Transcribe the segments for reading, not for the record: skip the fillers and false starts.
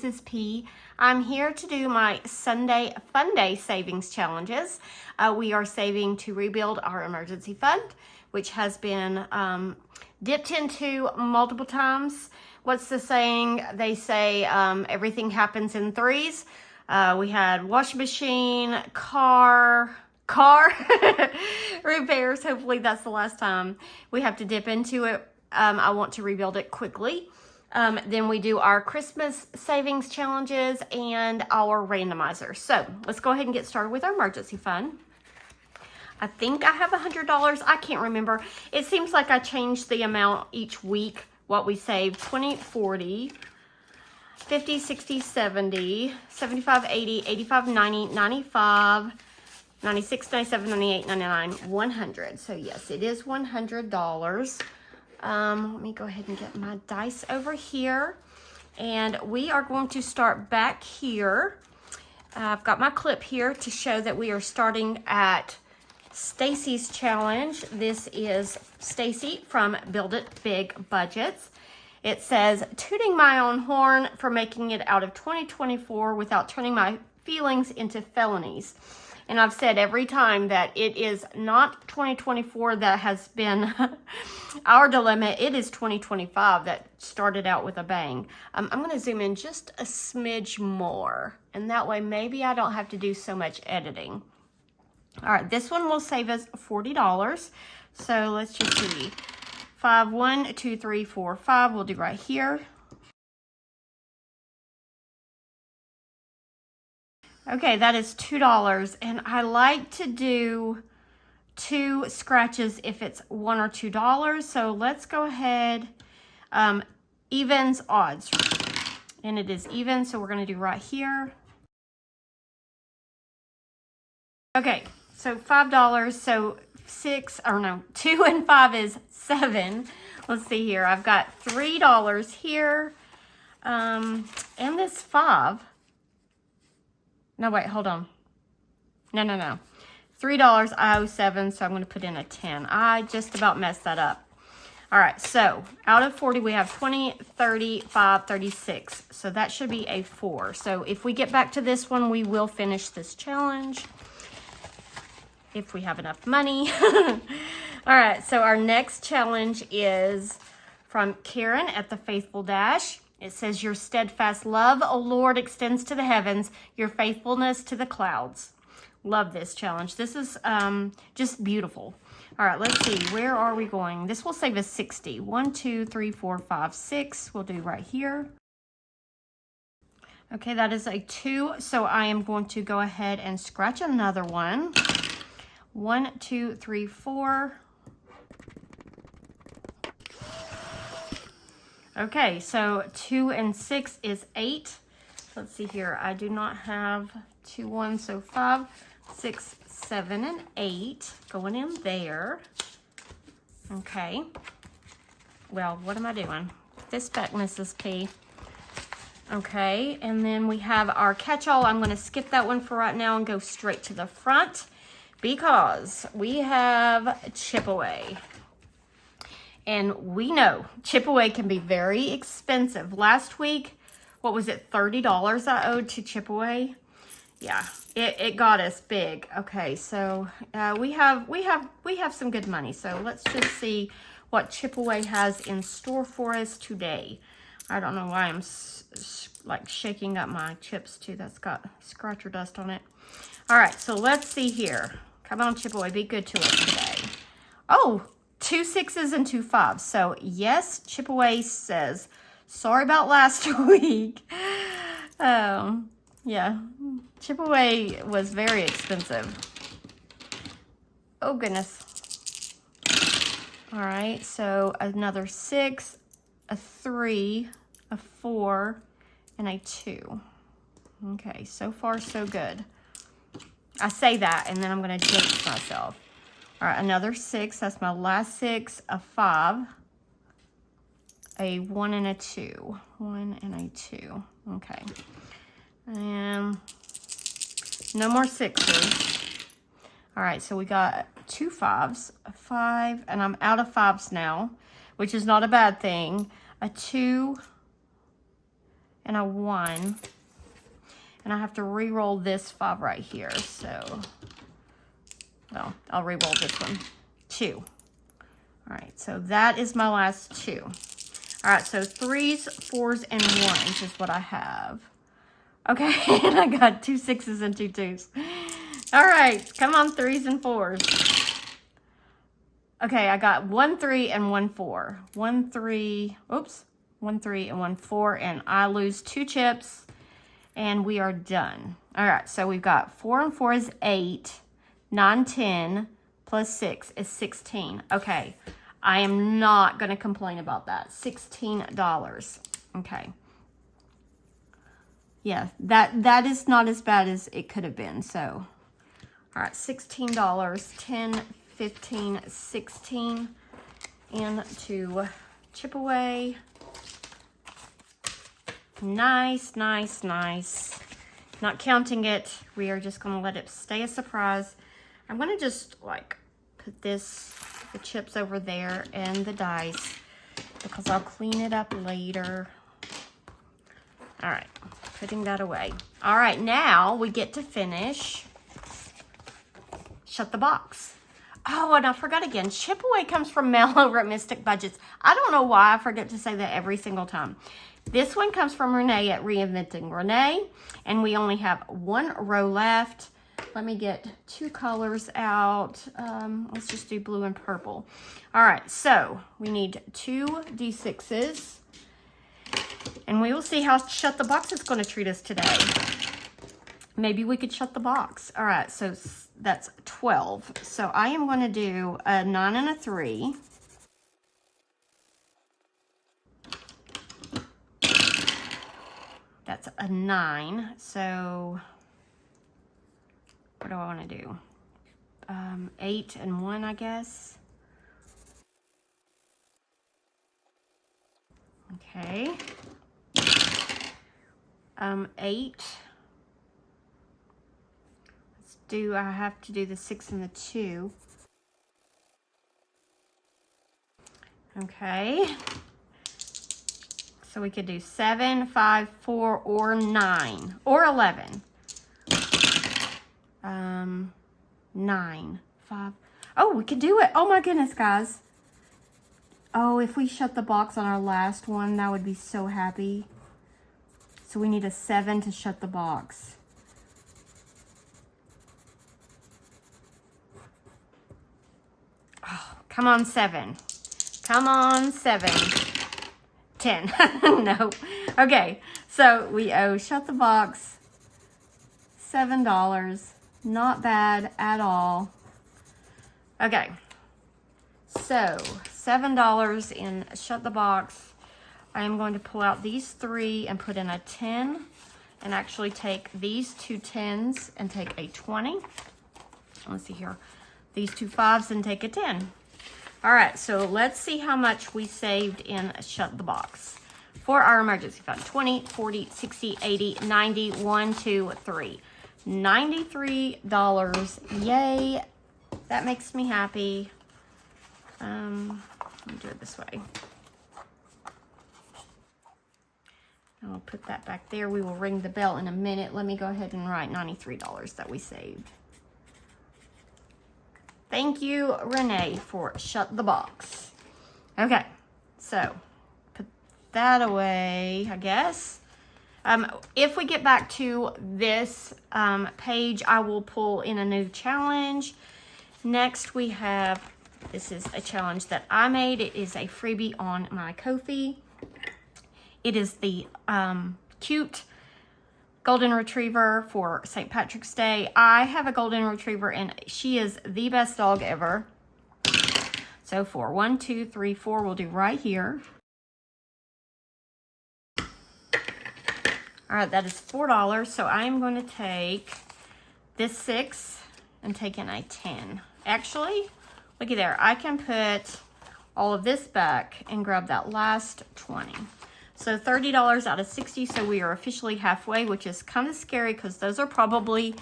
Mrs. P. I'm here to do my Sunday Funday savings challenges. We are saving to rebuild our emergency fund, which has been dipped into multiple times. What's the saying? They say everything happens in threes. We had washing machine, car repairs. Hopefully that's the last time we have to dip into it. I want to rebuild it quickly. Then we do our Christmas savings challenges and our randomizer. So let's go ahead and get started with our emergency fund. I think I have $100. I can't remember. It seems like I change the amount each week, what we save. 20, 40, 50, 60, 70, 75, 80, 85, 90, 95, 96, 97, 98, 99, 100. So yes, it is $100. Let me go ahead and get my dice over here. And we are going to start back here. I've got my clip here to show that we are starting at Stacy's challenge. This is Stacy from Build It Big Budgets. It says, tooting my own horn for making it out of 2024 without turning my feelings into felonies. And I've said every time that it is not 2024 that has been our dilemma. It is 2025 that started out with a bang. I'm going to zoom in just a smidge more. And that way maybe I don't have to do so much editing. All right, this one will save us $40. So let's just see. 5, 1, 2, 3, 4, 5. We'll do right here. Okay, that is $2, and I like to do 2 scratches if it's $1 or $2. So let's go ahead, evens, odds, and it is even. So we're going to do right here. Okay, so $5. So 2 and 5 is 7. Let's see here. I've got $3 here, and this 5. No, wait, hold on. No. $3, I owe 7, so I'm going to put in a 10. I just about messed that up. All right, so out of 40, we have 20, 35, 36. So that should be a 4. So if we get back to this one, we will finish this challenge if we have enough money. All right, so our next challenge is from Karen at the Faithful Dash. It says, your steadfast love, O Lord, extends to the heavens, your faithfulness to the clouds. Love this challenge. This is just beautiful. All right, let's see. Where are we going? This will save us 60. 1, 2, 3, 4, 5, 6. We'll do right here. Okay, that is a 2. So I am going to go ahead and scratch another one. 1, 2, 3, 4. Okay, so 2 and 6 is 8. Let's see here. I do not have 2 1, so 5, 6, 7, and 8 going in there. Okay. Well, what am I doing? This back, Mrs. P. Okay, and then we have our catch-all. I'm going to skip that one for right now and go straight to the front because we have chip away. And we know chip away can be very expensive. Last week, what was it, $30 I owed to chip away? Yeah, it got us big. Okay, so we have some good money. So let's just see what chip away has in store for us today. I don't know why I'm like shaking up my chips too. That's got scratcher dust on it. All right, so let's see here. Come on, chip away, be good to us today. Oh, 2 6s and 2 5s. So yes, chip away says, sorry about last week. Yeah, chip away was very expensive. Oh goodness. All right, so another 6, a 3, a 4, and a 2. Okay, so far so good. I say that and then I'm gonna jinx myself. All right, another 6. That's my last 6. A 5. A 1 and a 2. 1 and a 2. Okay. And no more 6s. All right, so we got 2 5s. A 5, and I'm out of 5s now, which is not a bad thing. A 2 and a 1. And I have to re-roll this 5 right here. So, well, I'll re-roll this one. 2. All right, so that is my last 2. All right, so 3s, 4s, and 1s is what I have. Okay, and I got 2 6s and 2 2s. All right, come on, 3s and 4s. Okay, I got 1 3 and 1 4. 1 3, oops, 1 3 and 1 4, and I lose 2 chips, and we are done. All right, so we've got 4 and 4 is 8, 9, 10, plus 6 is 16. Okay, I am not going to complain about that. $16. Okay. Yeah, that is not as bad as it could have been. So, all right, $16, 10, 15, 16, and to chip away. Nice, nice, nice. Not counting it. We are just going to let it stay a surprise. I'm going to just like put the chips over there and the dice because I'll clean it up later. All right, putting that away. All right, now we get to finish Shut the Box. Oh, and I forgot again. Chip away comes from Mel over at Mystic Budgets. I don't know why I forget to say that every single time. This one comes from Renee at Reinventing Renee, and we only have 1 row left. Let me get 2 colors out. Let's just do blue and purple. All right, so we need 2 D6s, and we will see how Shut the Box is going to treat us today. Maybe we could shut the box. All right, so that's 12. So I am going to do a 9 and a 3. That's a 9. So what do I want to do? 8 and 1, I guess. Okay. 8. I have to do the 6 and the 2. Okay. So we could do 7, 5, 4, or 9, or 11. 9, 5. Oh, we could do it. Oh my goodness, guys. Oh, if we shut the box on our last one, that would be so happy. So we need a 7 to shut the box. Oh, come on, 7. Come on, 7. 10. No. Okay, so we owe Shut the Box $7. Not bad at all. Okay, so $7 in Shut the Box. I am going to pull out these 3 and put in a 10, and actually take these 2 10s and take a 20. Let's see here. These 2 5s and take a 10. All right, so let's see how much we saved in Shut the Box for our emergency fund. 20, 40, 60, 80, 90, 1, 2, 3. $93. Yay. That makes me happy. Let me do it this way. I'll put that back there. We will ring the bell in a minute. Let me go ahead and write $93 that we saved. Thank you, Renee, for Shut the Box. Okay, so put that away, I guess. If we get back to this page, I will pull in a new challenge. Next, we have, this is a challenge that I made. It is a freebie on my Ko-fi. It is the cute golden retriever for St. Patrick's Day. I have a golden retriever, and she is the best dog ever. So for 1, 2, 3, 4, we'll do right here. All right, that is $4. So I am going to take this 6 and take in a 10. Actually, looky there. I can put all of this back and grab that last 20. So $30 out of 60, so we are officially halfway, which is kind of scary because those are probably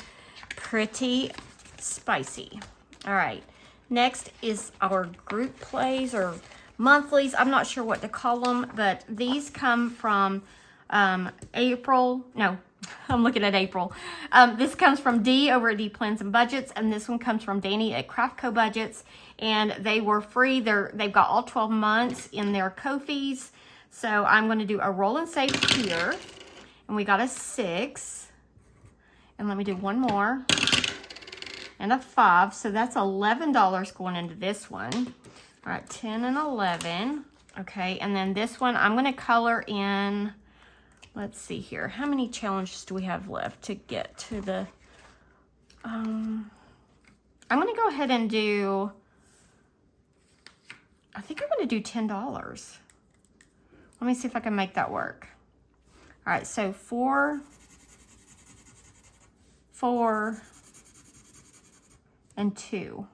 pretty spicy. All right, next is our group plays or monthlies. I'm not sure what to call them, but these come from April, no, I'm looking at April. This comes from D over at D Plans and Budgets, and this one comes from Danny at Craftco Budgets, and they were free. They've got all 12 months in their Ko-fis. So I'm going to do a roll and save here, and we got a 6, and let me do one more, and a 5, so that's $11 going into this one. All right, 10 and 11. Okay, and then this one, I'm going to color in, let's see here. How many challenges do we have left to get to the, I'm going to go ahead and do, I think I'm going to do $10. Let me see if I can make that work. All right, so 4, 4, and 2.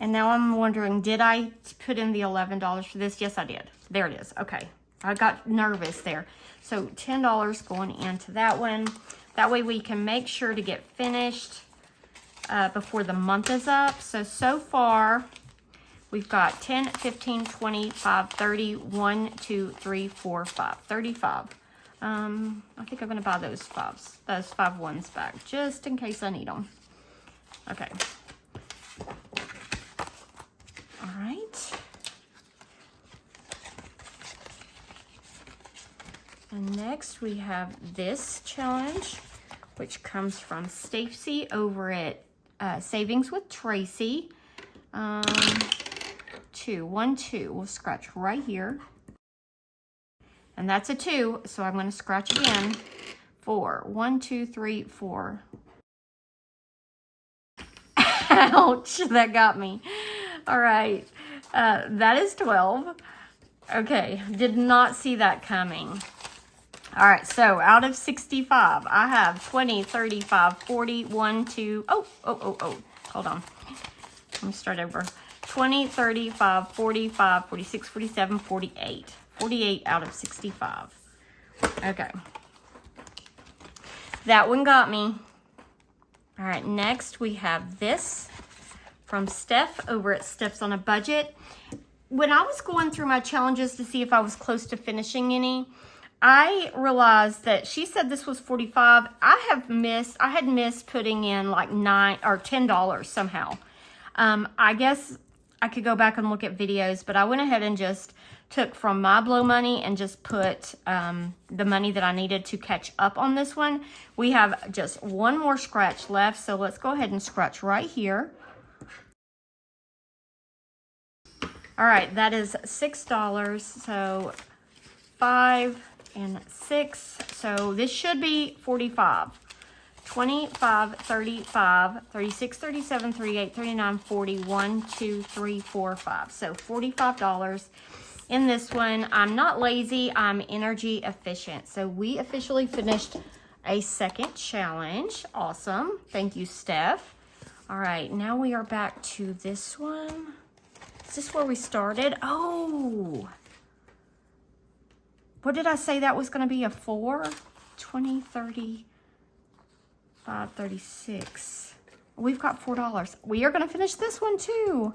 And now I'm wondering, did I put in the $11 for this? Yes, I did. There it is. Okay. I got nervous there. So $10 going into that one. That way we can make sure to get finished before the month is up. So far, we've got 10, 15, 25, 30, 1, 2, 3, 4, 5, 35. I think I'm going to buy those 5 ones back, just in case I need them. Okay. All right. And next we have this challenge, which comes from Stacy over at Savings with Tracy. 2, 1, 2. We'll scratch right here. And that's a 2, so I'm going to scratch again. 4, 1, 2, 3, 4. Ouch, that got me. All right, that is 12. Okay, did not see that coming. All right, so out of 65, I have 20, 35, 40, 1, 2, oh, hold on. Let me start over. 20, 35, 45, 46, 47, 48. 48 out of 65. Okay. That one got me. All right, next we have this from Steph over at Steph's on a Budget. When I was going through my challenges to see if I was close to finishing any, I realized that she said this was 45. I had missed putting in like $9 or $10 somehow. I guess I could go back and look at videos, but I went ahead and just took from my blow money and just put the money that I needed to catch up on this one. We have just one more scratch left, so let's go ahead and scratch right here. All right, that is $6, so 5 and 6, so this should be 45. 25, 35, 36, 37, 38, 39, 40, 1, 2, 3, 4, 5. So $45 in this one. I'm not lazy, I'm energy efficient. So we officially finished a second challenge. Awesome. Thank you, Steph. All right, now we are back to this one. Is this where we started? Oh, what did I say that was going to be? A 4? 20, 30, 5, 36. We've got $4. We are going to finish this one too.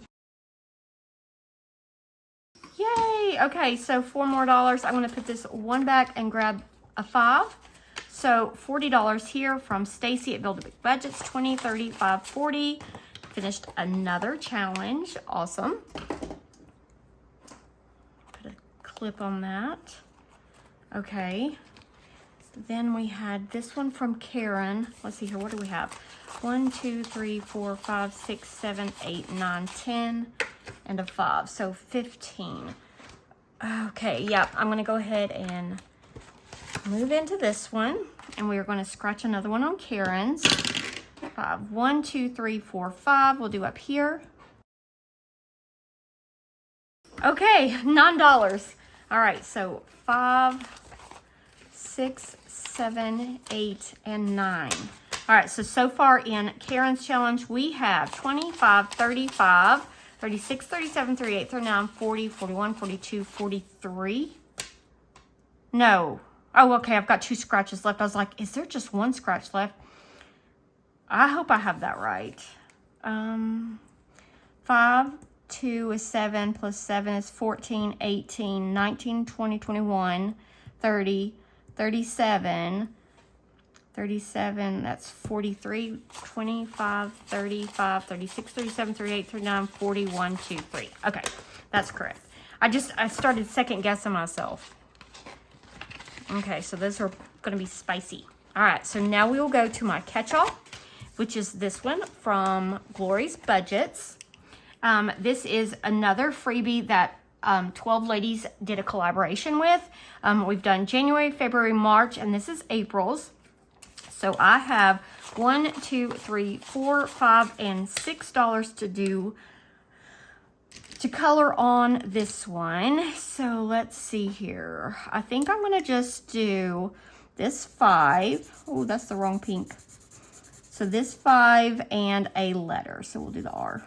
Yay. Okay, so $4 more. I'm going to put this one back and grab a 5. So $40 here from Stacy at Build a Big Budgets. 20, 35, 40. Finished another challenge. Awesome. Put a clip on that. Okay. Then we had this one from Karen. Let's see here. What do we have? 1, 2, 3, 4, 5, 6, 7, 8, 9, 10, and a 5. So 15. Okay, yeah, I'm going to go ahead and move into this one. And we are going to scratch another one on Karen's. 5. 1, 2, 3, 4, 5. We'll do up here. Okay, $9. All right, so 5, 6, 7, 8, and 9. All right, so far in Karen's challenge, we have 25, 35, 36, 37, 38, 39, 40, 41, 42, 43. No. Oh, okay, I've got 2 scratches left. I was like, is there just 1 scratch left? I hope I have that right. 5, 2 is 7, plus 7 is 14, 18, 19, 20, 21, 30, 37, 37, that's 43, 25, 35, 36, 37, 38, 39, 40, 1, 2, 3. Okay, that's correct. I started second guessing myself. Okay, so those are going to be spicy. All right, so now we will go to my catch-all, which is this one from Glory's Budgets. This is another freebie that 12 ladies did a collaboration with. We've done January, February, March, and this is April's. So I have 1, 2, 3, 4, 5, and $6 to color on this one. So let's see here. I think I'm gonna just do this 5. Oh, that's the wrong pink. So this 5 and a letter. So we'll do the R.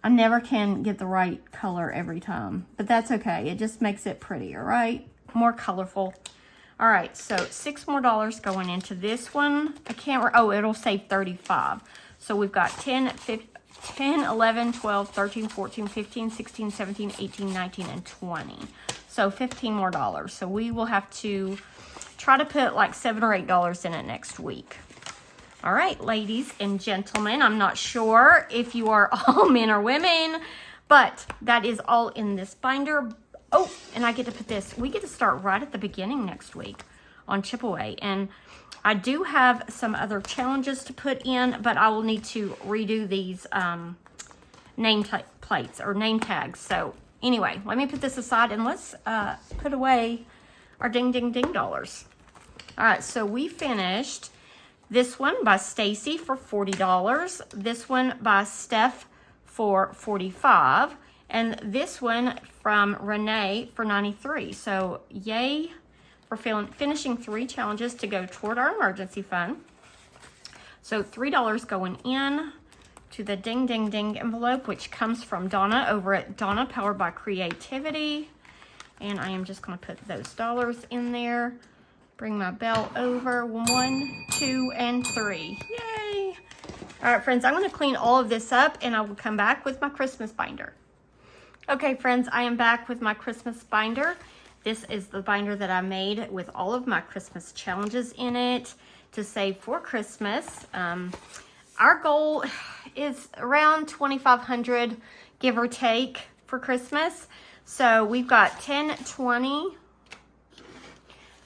I never can get the right color every time, but that's okay. It just makes it prettier, right? More colorful. All right, so $6 more going into this one. I can't, oh, it'll save 35. So we've got 10, 11, 12, 13, 14, 15, 16, 17, 18, 19, and 20. So $15 more. So we will have to try to put like $7 or $8 in it next week. All right, ladies and gentlemen, I'm not sure if you are all men or women, but that is all in this binder. Oh, and I get to put this. We get to start right at the beginning next week on Chip Away. And I do have some other challenges to put in, but I will need to redo these name plates or name tags. So anyway, let me put this aside and let's put away our ding, ding, ding dollars. All right, so we finished this one by Stacy for $40. This one by Steph for $45. And this one from Renee for $93. So yay for finishing 3 challenges to go toward our emergency fund. So $3 going in to the ding, ding, ding envelope, which comes from Donna over at Donna Powered by Creativity. And I am just going to put those dollars in there. Bring my bell over. 1, 2, and 3. Yay! All right, friends, I'm going to clean all of this up and I will come back with my Christmas binder. Okay, friends, I am back with my Christmas binder. This is the binder that I made with all of my Christmas challenges in it to save for Christmas. Our goal is around $2,500, give or take, for Christmas. So we've got 10, 20,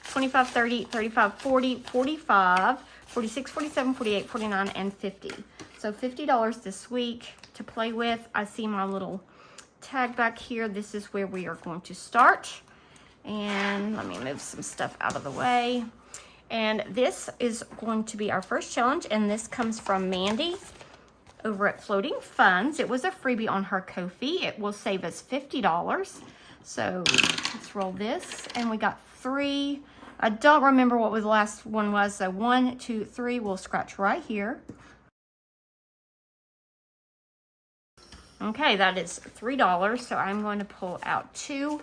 25, 30, 35, 40, 45, 46, 47, 48, 49, and 50. So $50 this week to play with. I see my little tag back here. This is where we are going to start. And let me move some stuff out of the way. And this is going to be our first challenge. And this comes from Mandy over at Floating Funds. It was a freebie on her Ko-fi. It will save us $50. So let's roll this. And we got 3. I don't remember what the last one was. So 1, 2, 3. We'll scratch right here. Okay, that is $3. So I'm going to pull out 2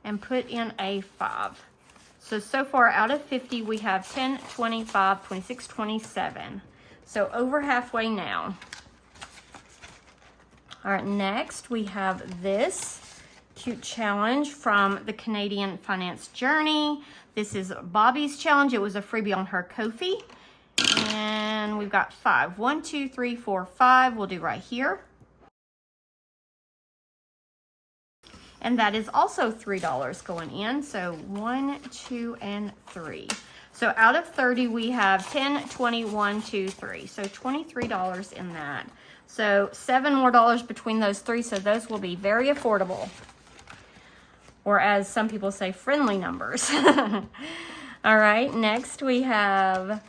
and put in a 5. So far out of 50, we have 10, 25, 26, 27. So over halfway now. All right, next we have this cute challenge from the Canadian Finance Journey. This is Bobby's challenge. It was a freebie on her Ko-fi. And we've got 5. 1, 2, 3, 4, 5. We'll do right here. And that is also $3 going in. So 1, 2, and 3. So out of 30, we have 10, 20, 1, 2, 3. So $23 in that. So $7 more between those 3. So those will be very affordable. Or as some people say, friendly numbers. All right, next we have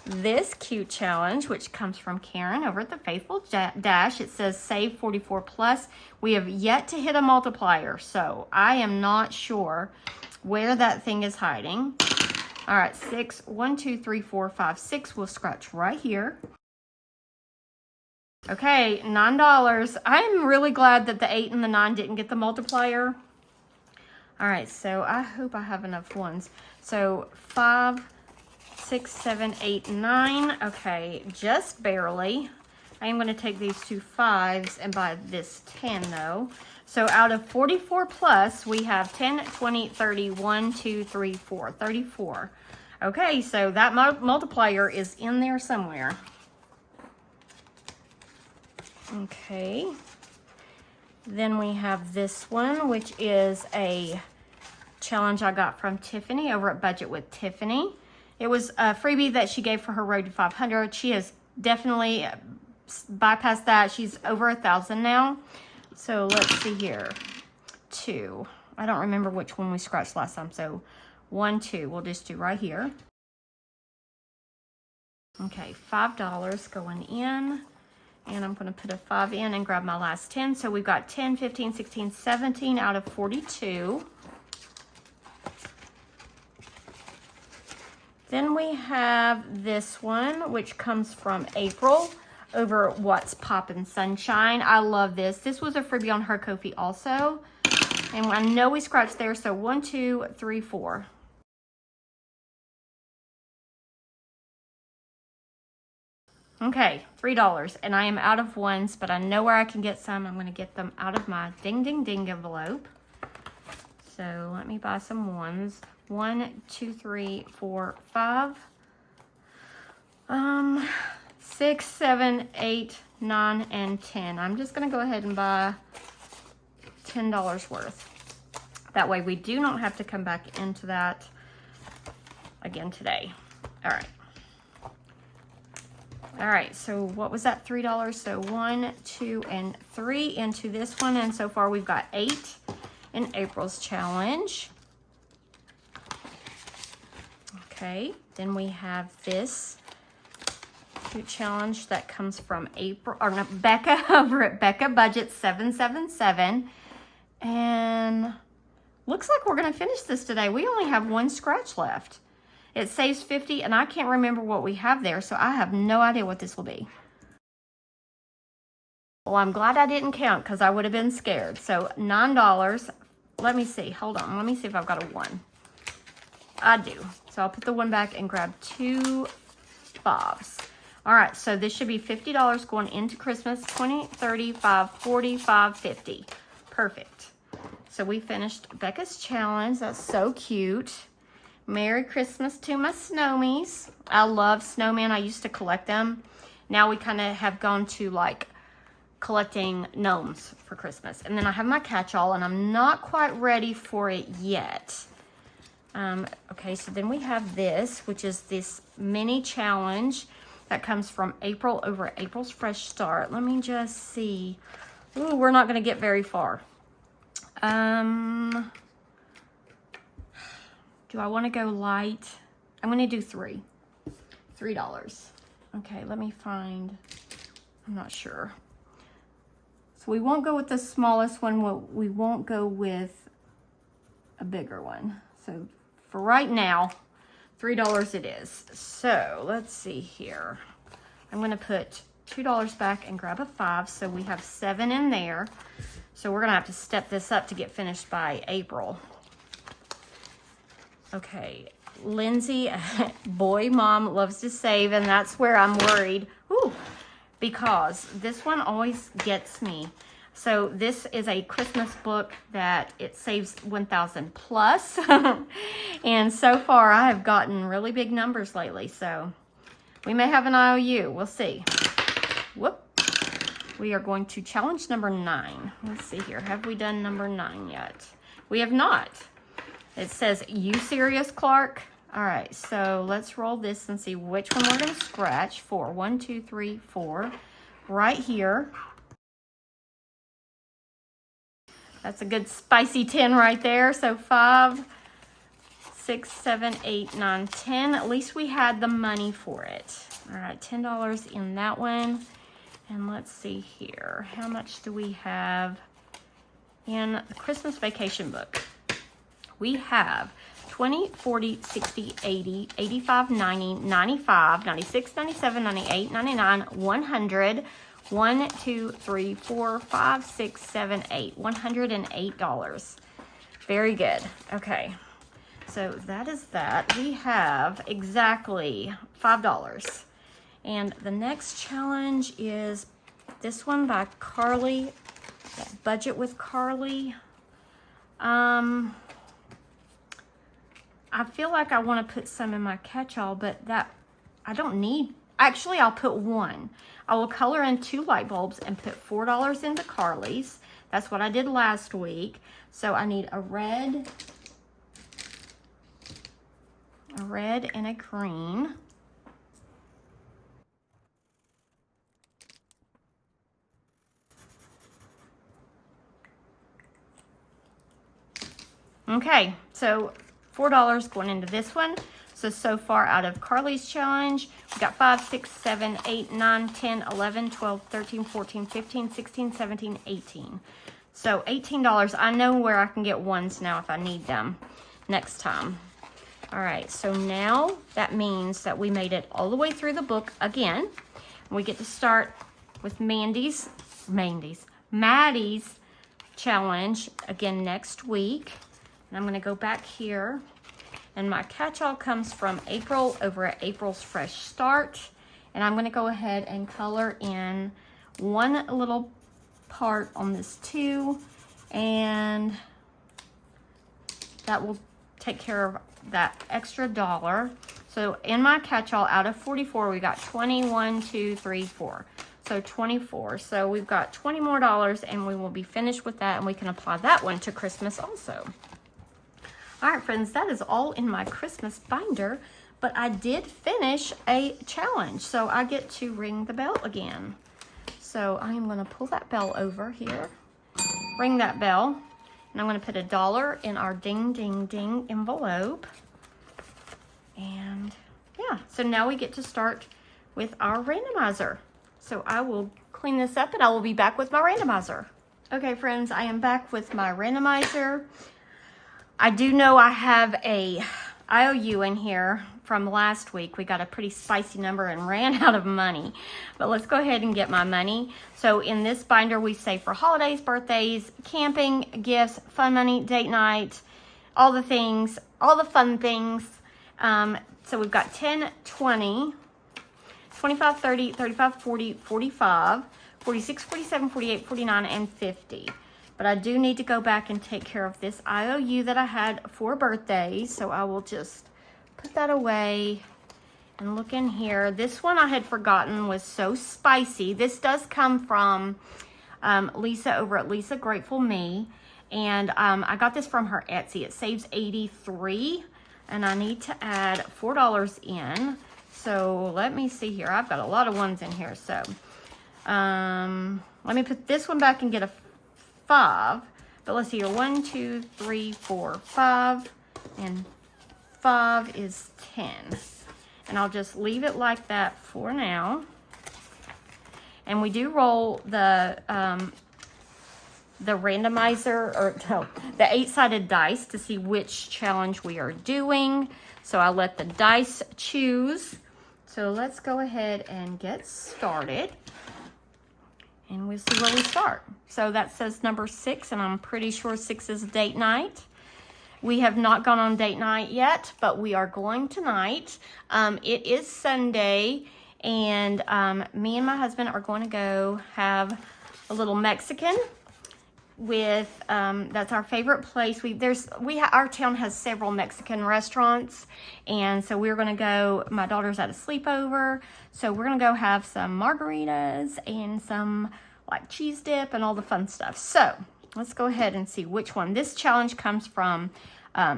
this cute challenge, which comes from Karen over at the Faithful Dash. It says save 44 plus. We have yet to hit a multiplier, so I am not sure where that thing is hiding. All right, 6, 1, 2, 3, 4, 5, 6. We'll scratch right here. Okay, $9. I'm really glad that the 8 and the 9 didn't get the multiplier. All right, so I hope I have enough ones. So 5, 6, 7, 8, 9. Okay, just barely. I am going to take these two 5s and buy this 10 though. So out of 44 plus, we have 10, 20, 30, 1, 2, 3, 4, 34. Okay, so that multiplier is in there somewhere. Okay. Then we have this one, which is a challenge I got from Tiffany over at Budget with Tiffany. It was a freebie that she gave for her Road to 500. She has definitely bypassed that. She's over 1,000 now. So let's see here. 2. I don't remember which one we scratched last time. So 1, 2. We'll just do right here. Okay, $5 going in. And I'm going to put a 5 in and grab my last 10. So we've got 10, 15, 16, 17 out of 42. Then we have this one, which comes from April over What's Poppin' Sunshine. I love this. This was a freebie on her Ko-fi also. And I know we scratched there, so 1, 2, 3, 4. Okay, $3. And I am out of ones, but I know where I can get some. I'm going to get them out of my ding, ding, ding envelope. So let me buy some ones. 1, 2, 3, 4, 5. 6, 7, 8, 9, and 10. I'm just going to go ahead and buy $10 worth. That way we do not have to come back into that again today. All right. All right, so what was that? $3. So 1, 2, and 3 into this one. And so far we've got 8 in April's challenge. Okay, then we have this cute challenge that comes from April, or not, Becca over at Becca Budget 777. And looks like we're gonna finish this today. We only have 1 scratch left. It saves 50, and I can't remember what we have there, so I have no idea what this will be. Well, I'm glad I didn't count because I would have been scared. So $9. Let me see. Hold on. Let me see if I've got a 1. I do. So I'll put the 1 back and grab 2 5s. All right, so this should be $50 going into Christmas. 20, 35, 45, 50. Perfect. So we finished Becca's challenge. That's so cute. Merry Christmas to my Snowmies. I love snowmen. I used to collect them. Now we kind of have gone to like collecting gnomes for Christmas. And then I have my catch-all, and I'm not quite ready for it yet. Okay, so then we have this, which is this mini challenge that comes from April over at April's Fresh Start. Let me just see. Ooh, we're not going to get very far. Do I want to go light? I'm going to do 3. $3. Okay, let me find. I'm not sure. So we won't go with the smallest one. We won't go with a bigger one. So for right now, $3 it is. So let's see here. I'm going to put $2 back and grab a 5. So we have 7 in there. So we're going to have to step this up to get finished by April. Okay, Lindsay, boy, mom loves to save, and that's where I'm worried. Ooh, because this one always gets me. So this is a Christmas book that it saves 1,000 plus. And so far I have gotten really big numbers lately. So we may have an IOU. We'll see. Whoop. We are going to challenge number 9. Let's see here. Have we done number 9 yet? We have not. It says, you serious, Clark? All right, so let's roll this and see which one we're going to scratch for. 1, 2, 3, 4. Right here. That's a good spicy 10 right there. So 5, 6, 7, 8, 9, 10. At least we had the money for it. All right, $10 in that one. And let's see here. How much do we have in the Christmas Vacation book? We have 20, 40, 60, 80, 85, 90, 95, 96, 97, 98, 99, 100, 1, 2, 3, 4, 5, 6, 7, 8. $108. Very good. Okay. So that is that. We have exactly $5 And the next challenge is this one by Carly, Budget with Carly. I feel like I want to put some in my catch-all, but that I don't need. Actually, I'll put one. I will color in 2 light bulbs and put $4 into Carly's. That's what I did last week. So I need a red and a green. Okay, so $4 going into this one. So far out of Carly's challenge, we got 5, 6, 7, 8, 9, 10, 11, 12, 13, 14, 15, 16, 17, 18. So $18. I know where I can get ones now if I need them next time. All right, so now that means that we made it all the way through the book again. We get to start with Maddie's challenge again next week. And I'm going to go back here. And my catch-all comes from April over at April's Fresh Start. And I'm going to go ahead and color in one little part on this too. And that will take care of that extra $1. So in my catch-all, out of 44, we got 21, 2, 3, 4. So 24. So we've got $20 more, and we will be finished with that, and we can apply that one to Christmas also. All right, friends, that is all in my Christmas binder, but I did finish a challenge, so I get to ring the bell again. So I am going to pull that bell over here, ring that bell, and I'm going to put $1 in our ding, ding, ding envelope. And yeah, so now we get to start with our randomizer. So I will clean this up and I will be back with my randomizer. Okay, friends, I am back with my randomizer. I do know I have a IOU in here from last week. We got a pretty spicy number and ran out of money. But let's go ahead and get my money. So in this binder, we save for holidays, birthdays, camping, gifts, fun money, date night, all the things, all the fun things. So we've got 10, 20, 25, 30, 35, 40, 45, 46, 47, 48, 49, and 50. But I do need to go back and take care of this IOU that I had for birthdays. So I will just put that away and look in here. This one I had forgotten was so spicy. This does come from Lisa over at Lisa Grateful Me. And I got this from her Etsy. It saves 83. And I need to add $4 in. So let me see here. I've got a lot of ones in here. So let me put this one back and get a 5, but let's see here, 1, 2, 3, 4, 5, and 5 is 10. And I'll just leave it like that for now. And we do roll the randomizer, or no, the 8-sided dice to see which challenge we are doing. So I let the dice choose. So let's go ahead and get started. And we'll see where we start. So that says number 6, and I'm pretty sure 6 is date night. We have not gone on date night yet, but we are going tonight. It is Sunday, and me and my husband are going to go have a little Mexican with, that's our favorite place. Our town has several Mexican restaurants, and so we're going to go, my daughter's at a sleepover, so we're going to go have some margaritas and some like cheese dip and all the fun stuff. So let's go ahead and see which one. This challenge comes from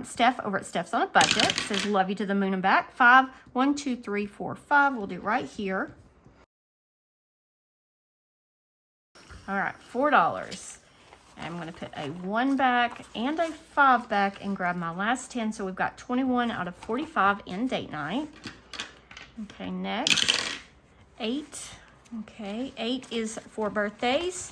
Steph over at Steph's on a Budget. It says love you to the moon and back. 5, 1, 2, 3, 4, 5. We'll do right here. All right, $4. I'm going to put a 1 back and a 5 back and grab my last 10. So we've got 21 out of 45 in date night. Okay, next, 8. Okay, 8 is for birthdays.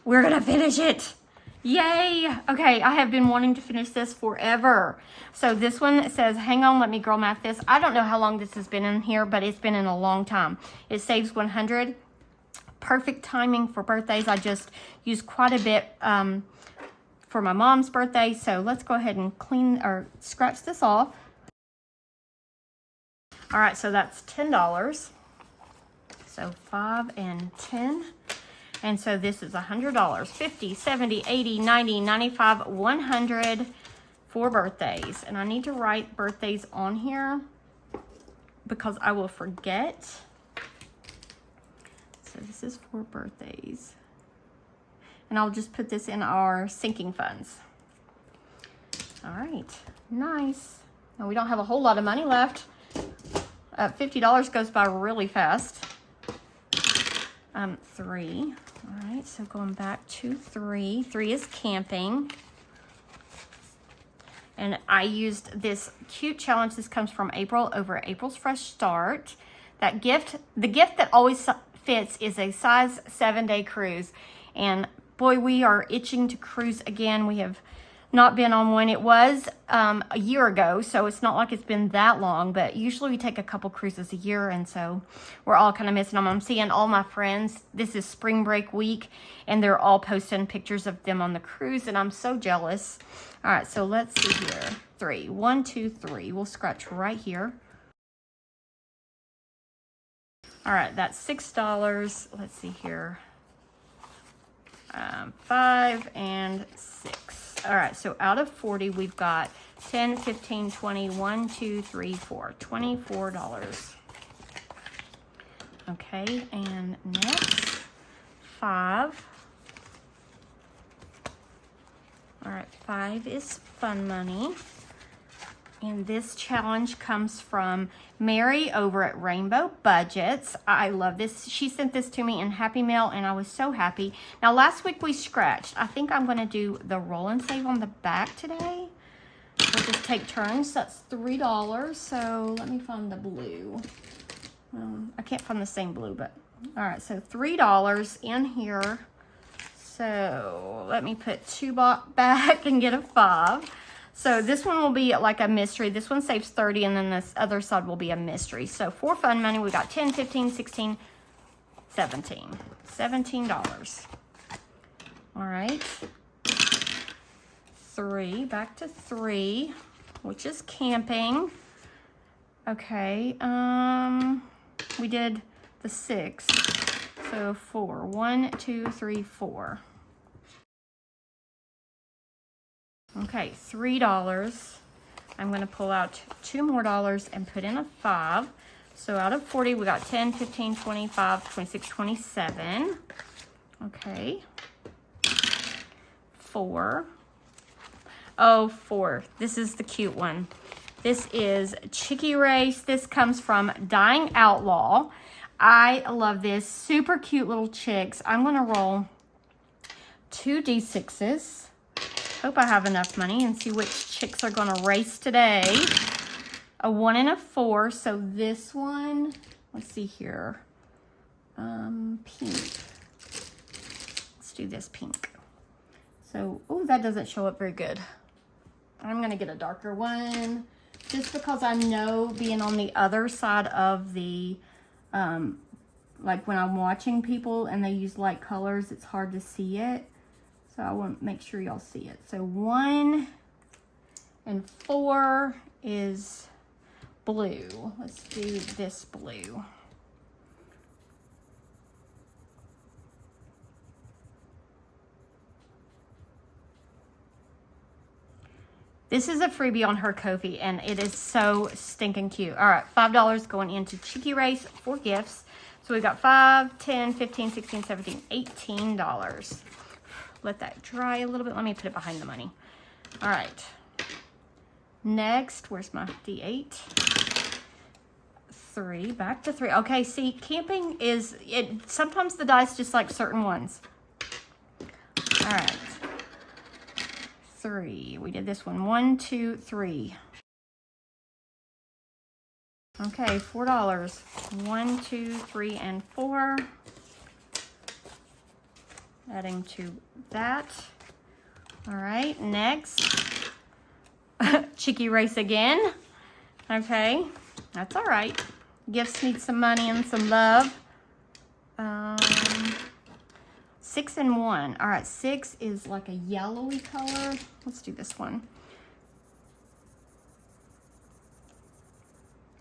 We're going to finish it. Yay. Okay, I have been wanting to finish this forever. So this one says, hang on, let me girl math this. I don't know how long this has been in here, but it's been in a long time. It saves 100. Perfect timing for birthdays. I just used quite a bit for my mom's birthday. So let's go ahead and clean or scratch this off. All right, so that's $10. So 5 and 10. And so this is $100, 50, 70, 80, 90, 95, 100 for birthdays. And I need to write birthdays on here because I will forget. So this is for birthdays. And I'll just put this in our sinking funds. All right, nice. Now we don't have a whole lot of money left. $50 goes by really fast. 3. All right, so going back to 3. 3 is camping. And I used this cute challenge. This comes from April over April's Fresh Start. That gift, the gift that always fits is a size 7-day cruise. And boy, we are itching to cruise again. We have not been on one. It was a year ago, so it's not like it's been that long, but usually we take a couple cruises a year, and so we're all kind of missing them. I'm seeing all my friends. This is spring break week, and they're all posting pictures of them on the cruise, and I'm so jealous. All right, so let's see here. 3. 1, 2, 3. We'll scratch right here. All right, that's $6. Let's see here. 5 and 6. All right, so out of 40, we've got 10, 15, 20, 1, 2, 3, 4, $24. Okay, and next, 5. All right, 5 is fun money. And this challenge comes from Mary over at Rainbow Budgets. I love this. She sent this to me in Happy Mail, and I was so happy. Now, last week we scratched. I think I'm going to do the roll and save on the back today. We'll just take turns. That's $3. So let me find the blue. I can't find the same blue, but all right. So $3 in here. So let me put 2 back and get a 5. So this one will be like a mystery. This one saves 30, and then this other side will be a mystery. So for fun money, we got 10, 15, 16, 17. $17. All right. 3, back to 3, which is camping. Okay, we did the 6. So 4. 1, 2, 3, 4. Okay, $3. I'm going to pull out 2 more dollars and put in a 5. So out of 40, we got 10, 15, 25, 26, 27. Okay. 4. Oh, 4. This is the cute one. This is Chicky Race. This comes from Dying Outlaw. I love this. Super cute little chicks. I'm going to roll 2 D6s. Hope I have enough money and see which chicks are going to race today. A 1 and a 4. So this one, let's see here. Pink. Let's do this pink. So, oh, that doesn't show up very good. I'm going to get a darker one just because I know being on the other side of the, like when I'm watching people and they use light colors, it's hard to see it. So I want to make sure y'all see it. So 1 and 4 is blue. Let's do this blue. This is a freebie on her Ko-fi, and it is so stinking cute. All right, $5 going into Chicky Race for gifts. So we got 5, 10, 15, 16, 17, $18. Let that dry a little bit. Let me put it behind the money. All right. Next, where's my D8? 3, back to 3. Okay, see, camping is, sometimes the dice just like certain ones. All right. 3. We did this one. 1, 2, 3. Okay, $4. 1, 2, 3, and 4. Adding to that. All right, next. Chicky Race again. Okay, that's all right. Gifts need some money and some love. 6 and 1. All right, 6 is like a yellowy color. Let's do this one.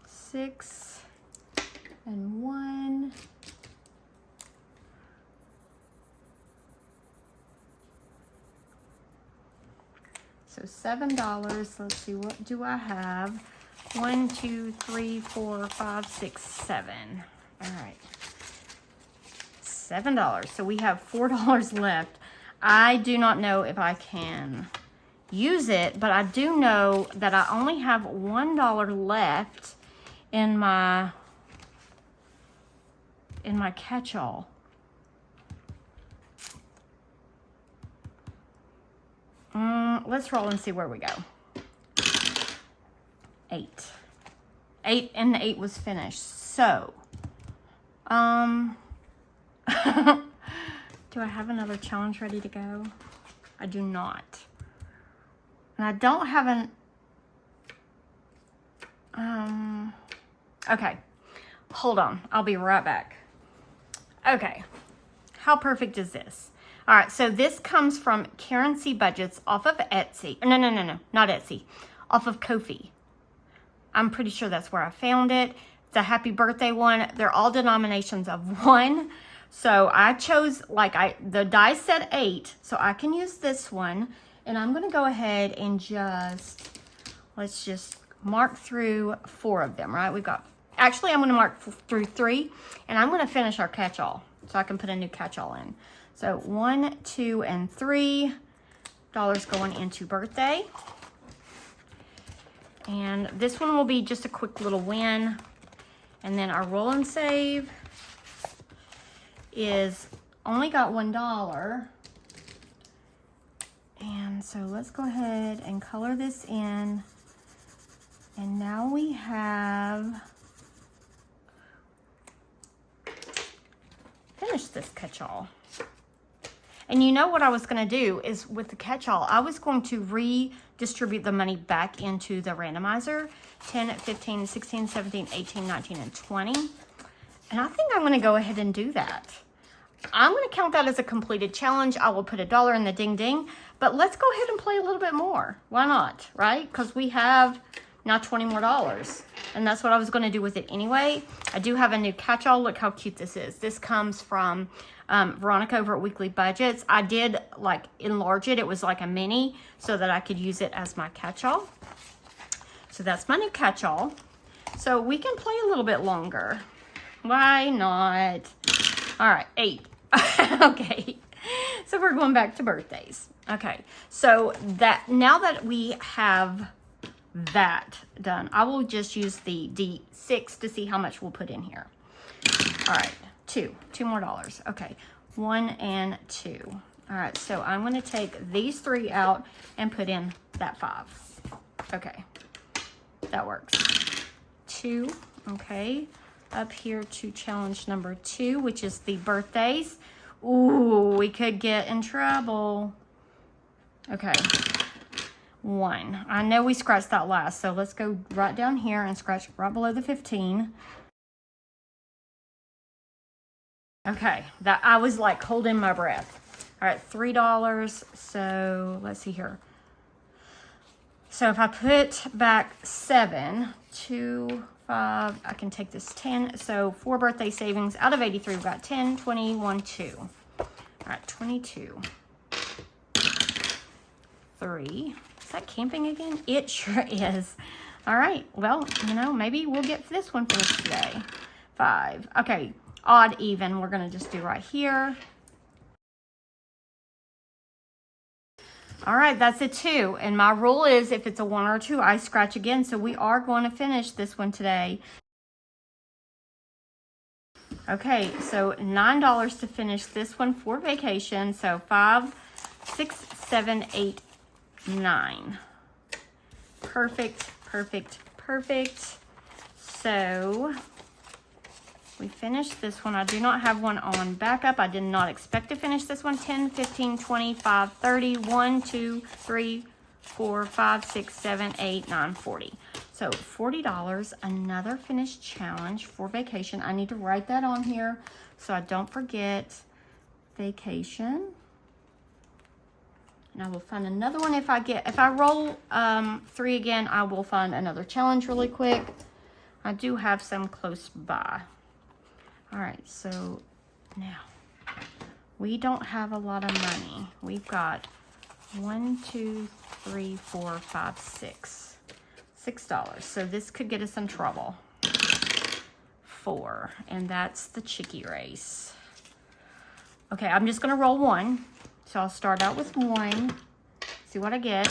6 and 1. So $7. Let's see, what do I have? 1, 2, 3, 4, 5, 6, 7. All right. $7. So we have $4 left. I do not know if I can use it, but I do know that I only have $1 left in my catch-all. Let's roll and see where we go. 8. 8, and the 8 was finished. So, do I have another challenge ready to go? I do not. And I don't have okay. Hold on. I'll be right back. Okay. How perfect is this? All right, so this comes from Currency Budgets off of Etsy. No, not Etsy. Off of Ko-fi. I'm pretty sure that's where I found it. It's a happy birthday one. They're all denominations of 1. So I chose, the dice said 8, so I can use this one. And I'm going to go ahead and let's just mark through 4 of them, right? Actually, I'm going to mark through 3, and I'm going to finish our catch-all so I can put a new catch-all in. So 1, 2, and $3 going into birthday. And this one will be just a quick little win. And then our roll and save is only got $1. And so let's go ahead and color this in. And now we have finished this catch-all. And you know what I was going to do is with the catch-all, I was going to redistribute the money back into the randomizer. 10, 15, 16, 17, 18, 19, and 20. And I think I'm going to go ahead and do that. I'm going to count that as a completed challenge. I will put $1 in the ding ding. But let's go ahead and play a little bit more. Why not, right? Because we have now $20 more. And that's what I was going to do with it anyway. I do have a new catch-all. Look how cute this is. This comes from Veronica over at Weekly Budgets. I did enlarge it. It was like a mini so that I could use it as my catch-all. So that's my new catch-all. So we can play a little bit longer. Why not? All right, 8. Okay. So we're going back to birthdays. Okay. So now that we have that done, I will just use the D6 to see how much we'll put in here. All right. 2 more dollars. Okay. 1 and 2. All right. So I'm going to take these 3 out and put in that 5. Okay. That works. 2. Okay. Up here to challenge number 2, which is the birthdays. Ooh, we could get in trouble. Okay. 1. I know we scratched that last, so let's go right down here and scratch right below the 15. Okay, that I was holding my breath. All right, $3. So let's see here. So if I put back 7, 2, 5, I can take this 10. So 4 birthday savings out of 83. We've got 10, 20, 1, 2. All right, 22. 3. Is that camping again? It sure is. All right, well, maybe we'll get this one finished today. 5. Okay, odd, even. We're going to just do right here. All right, that's a 2. And my rule is if it's a 1 or a 2, I scratch again. So we are going to finish this one today. Okay, so $9 to finish this one for vacation. So 5, 6, 7, 8, 9. Perfect, perfect, perfect. So we finished this one. I do not have one on backup. I did not expect to finish this one. 10, 15, 25, 30, 1, 2, 3, 4, 5, 6, 7, 8, 9, 40. So $40, another finished challenge for vacation. I need to write that on here so I don't forget vacation. And I will find another one if I roll 3 again, I will find another challenge really quick. I do have some close by. All right, so now we don't have a lot of money. We've got 1, 2, 3, 4, 5, 6. $6. So this could get us in trouble. 4, and that's the chickie race. Okay, I'm just gonna roll 1. So I'll start out with 1, see what I get.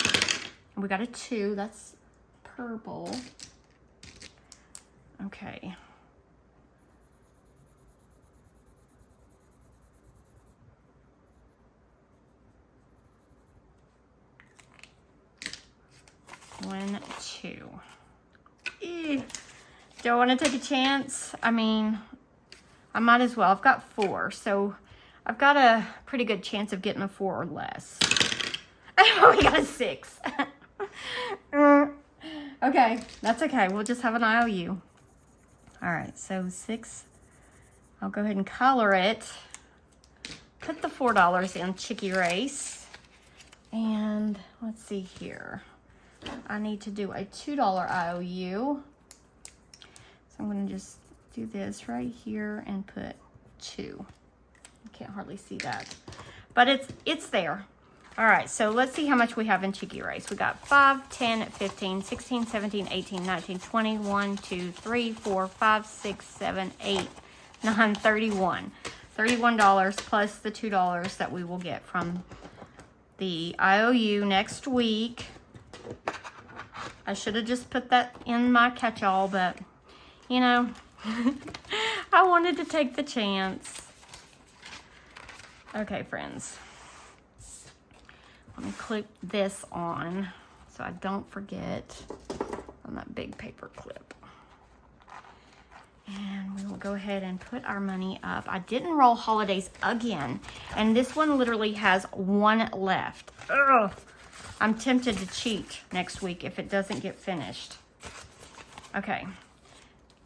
And we got a 2, that's purple. Okay. One, 2. Ew. Do I want to take a chance? I mean, I might as well. I've got 4, so I've got a pretty good chance of getting a 4 or less. Oh, we got a 6. Okay, that's okay. We'll just have an IOU. All right, so 6. I'll go ahead and color it. Put the $4 in Chickie Race. And let's see here. I need to do a $2 IOU. So I'm going to just do this right here and put 2. You can't hardly see that. But it's there. All right, so let's see how much we have in Chickie Race. We got 5, 10, 15, 16, 17, 18, 19, 20, 1, 2, 3, 4, 5, 6, 7, 8, 9, 31. $31 plus the $2 that we will get from the IOU next week. I should have just put that in my catch-all, but, you know, I wanted to take the chance. Okay, friends. Let me clip this on so I don't forget on that big paper clip. And we will go ahead and put our money up. I didn't roll holidays again, and this one literally has 1 left. Ugh. I'm tempted to cheat next week if it doesn't get finished. Okay,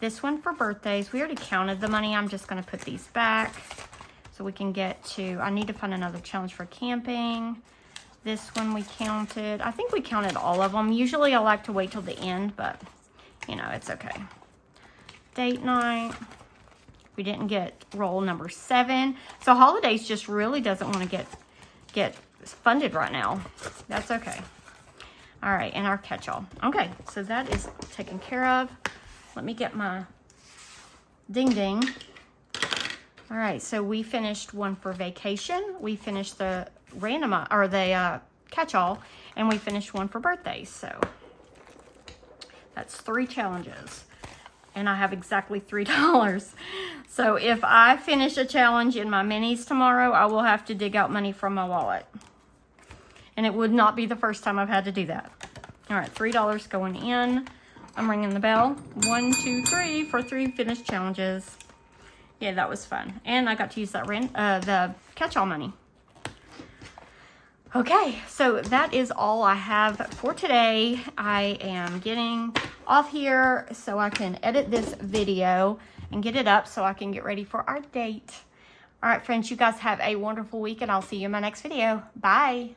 this one for birthdays. We already counted the money. I'm just going to put these back so we can get to, I need to find another challenge for camping. This one we counted. I think we counted all of them. Usually I like to wait till the end, but you know, it's okay. Date night. We didn't get roll number 7. So holidays just really doesn't want to get funded right now. That's okay. All right, and our catch-all. Okay, so that is taken care of. Let me get my ding ding. All right, so we finished one for vacation. We finished the catch-all, and we finished one for birthdays. So that's 3 challenges, and I have exactly $3. So if I finish a challenge in my minis tomorrow, I will have to dig out money from my wallet. And it would not be the first time I've had to do that. All right, $3 going in. I'm ringing the bell. 1, 2, 3 for 3 finished challenges. Yeah, that was fun. And I got to use that the catch-all money. Okay, so that is all I have for today. I am getting off here so I can edit this video and get it up so I can get ready for our date. All right, friends, you guys have a wonderful week, and I'll see you in my next video. Bye.